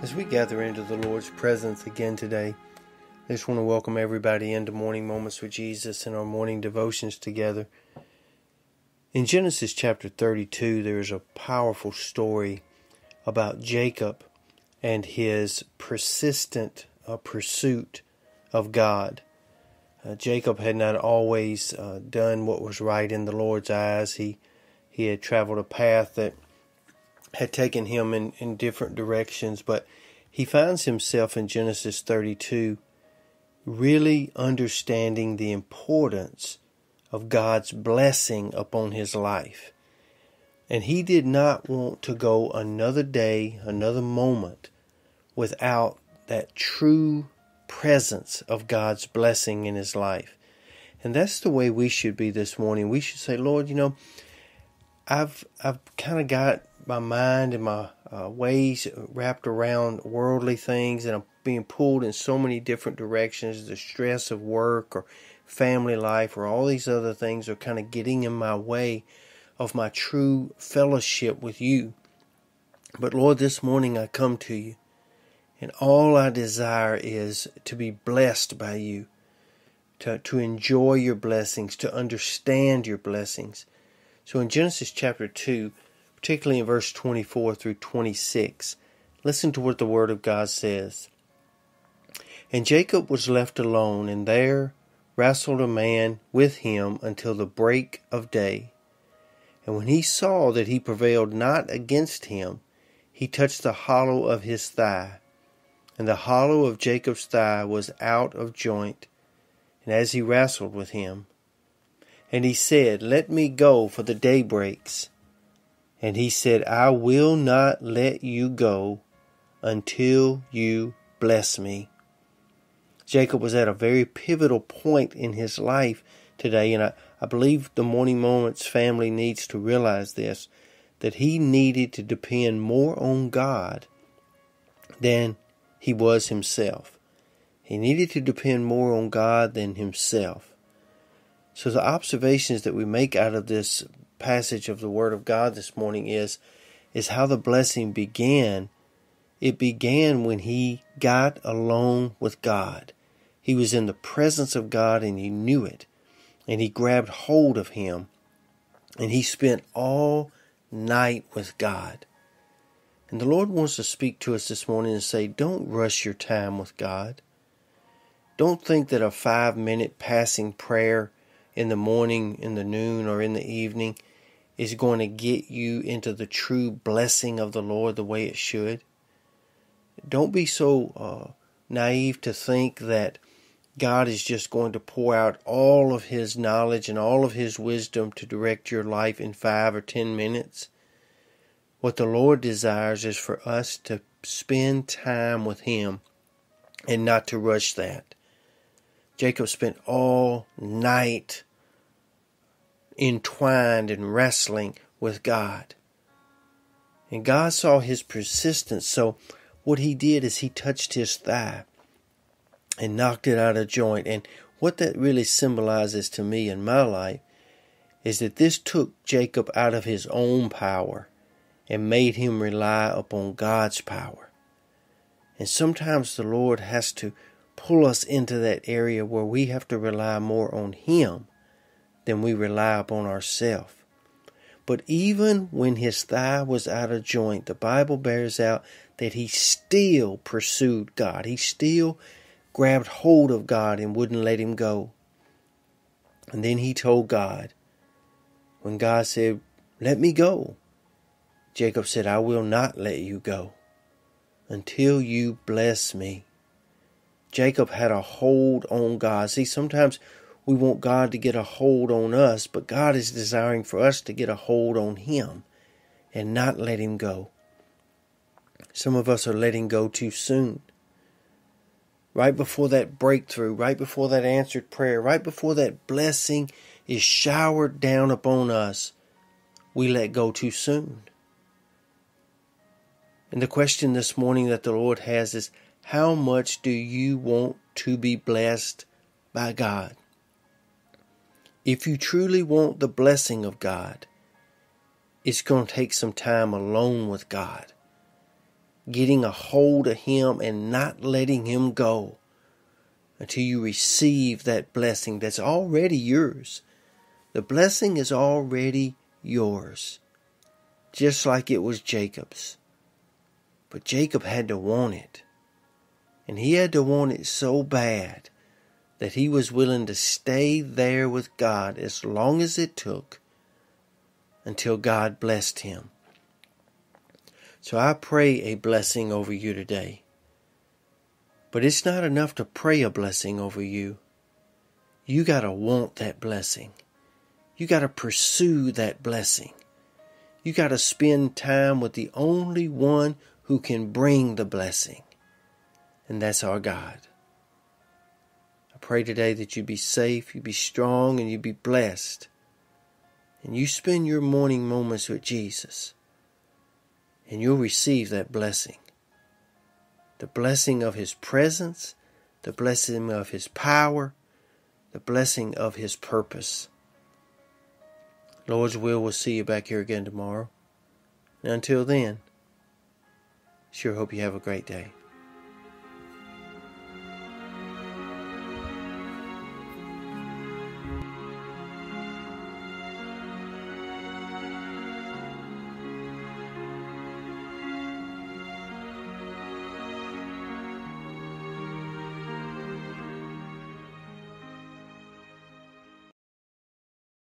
As we gather into the Lord's presence again today, I just want to welcome everybody into Morning Moments with Jesus and our morning devotions together. In Genesis chapter 32, there is a powerful story about Jacob and his persistent pursuit of God. Jacob had not always done what was right in the Lord's eyes. He had traveled a path that had taken him in different directions, but he finds himself in Genesis 32 really understanding the importance of God's blessing upon his life. And he did not want to go another day, another moment, without that true presence of God's blessing in his life. And that's the way we should be this morning. We should say, Lord, I've kind of got my mind and my ways wrapped around worldly things, and I'm being pulled in so many different directions. The stress of work or family life or all these other things are kind of getting in my way of my true fellowship with you. But Lord, this morning I come to you, and all I desire is to be blessed by you, to enjoy your blessings, to understand your blessings. So in Genesis chapter 2, particularly in verse 24 through 26, listen to what the Word of God says. And Jacob was left alone, and there wrestled a man with him until the break of day. And when he saw that he prevailed not against him, he touched the hollow of his thigh. And the hollow of Jacob's thigh was out of joint, and as he wrestled with him. And he said, Let me go, for the day breaks. And he said, I will not let you go until you bless me. Jacob was at a very pivotal point in his life today, and I believe the Morning Moments family needs to realize this, that he needed to depend more on God than he was himself. He needed to depend more on God than himself. So the observations that we make out of this passage of the Word of God this morning is how the blessing began. It began when he got alone with God. He was in the presence of God and he knew it. And he grabbed hold of him. And he spent all night with God. And the Lord wants to speak to us this morning and say, don't rush your time with God. Don't think that a 5-minute passing prayer in the morning, in the noon, or in the evening is going to get you into the true blessing of the Lord the way it should. Don't be so naive to think that God is just going to pour out all of His knowledge and all of His wisdom to direct your life in 5 or 10 minutes. What the Lord desires is for us to spend time with Him and not to rush that. Jacob spent all night entwined and wrestling with God. And God saw his persistence, so what he did is he touched his thigh and knocked it out of joint. And what that really symbolizes to me in my life is that this took Jacob out of his own power and made him rely upon God's power. And sometimes the Lord has to pull us into that area where we have to rely more on Him than we rely upon ourselves. But even when his thigh was out of joint, the Bible bears out that he still pursued God. He still grabbed hold of God and wouldn't let him go. And then he told God, when God said, let me go, Jacob said, I will not let you go until you bless me. Jacob had a hold on God. See, sometimes we want God to get a hold on us, but God is desiring for us to get a hold on Him and not let Him go. Some of us are letting go too soon. Right before that breakthrough, right before that answered prayer, right before that blessing is showered down upon us, we let go too soon. And the question this morning that the Lord has is, how much do you want to be blessed by God? If you truly want the blessing of God, it's going to take some time alone with God. getting a hold of Him and not letting Him go until you receive that blessing that's already yours. The blessing is already yours, just like it was Jacob's. But Jacob had to want it. And he had to want it so bad that he was willing to stay there with God as long as it took until God blessed him. So I pray a blessing over you today. But it's not enough to pray a blessing over you. You got to want that blessing. You got to pursue that blessing. You got to spend time with the only one who can bring the blessing. And that's our God. I pray today that you be safe, you be strong, and you be blessed. And you spend your morning moments with Jesus. And you'll receive that blessing. The blessing of His presence, the blessing of His power, the blessing of His purpose. Lord's will, we'll see you back here again tomorrow. And until then, sure hope you have a great day.